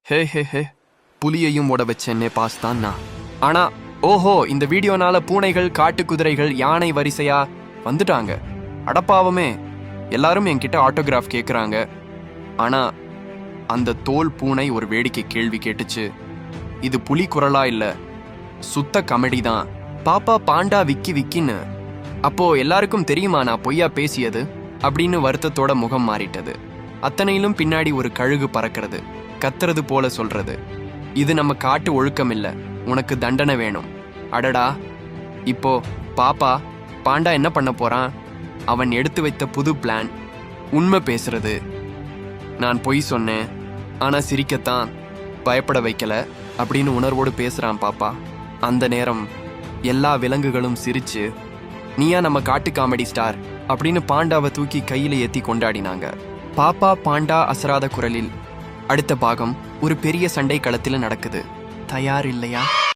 ஹே ஹே ஹே, புலியையும் ஓட வச்சேன்னே பாஸ் தான் நான். ஆனா ஓஹோ, இந்த வீடியோனால பூனைகள், காட்டு குதிரைகள், யானை வரிசையா வந்துட்டாங்க. அடப்பாவமே, எல்லாரும் என்கிட்ட ஆட்டோகிராஃப் கேட்குறாங்க. ஆனா அந்த தோல் பூனை ஒரு வேடிக்கை கேள்வி கேட்டுச்சு. இது புலி குரலா இல்ல, சுத்த கமெடி தான். பாப்பா பாண்டா விக்கி விக்கின்னு. அப்போ எல்லாருக்கும் தெரியுமா நான் பொய்யா பேசியது அப்படின்னு வருத்தத்தோட முகம் மாறிட்டது. அத்தனையிலும் பின்னாடி ஒரு கழுகு பறக்கிறது, கத்துறது போல சொல்றது, இது நம்ம காட்டு ஒழுக்கம் இல்ல, உனக்கு தண்டனை வேணும். அடடா, இப்போ பாப்பா பாண்டா என்ன பண்ண போறான்? அவன் எடுத்து வைத்த புது பிளான் உண்மை பேசுறது. நான் பொய் சொன்னேன், ஆனா சிரிக்கத்தான், பயப்பட வைக்கல அப்படின்னு உணர்வோடு பேசுறான் பாப்பா. அந்த நேரம் எல்லா விலங்குகளும் சிரிச்சு, நீயா நம்ம காட்டு காமெடி ஸ்டார் அப்படின்னு பாண்டாவை தூக்கி கையில ஏத்தி கொண்டாடினாங்க. பாப்பா பாண்டா அசராத குரலில். அடுத்த பாகம் ஒரு பெரிய சண்டை களத்தில் நடக்குது. தயார் இல்லையா?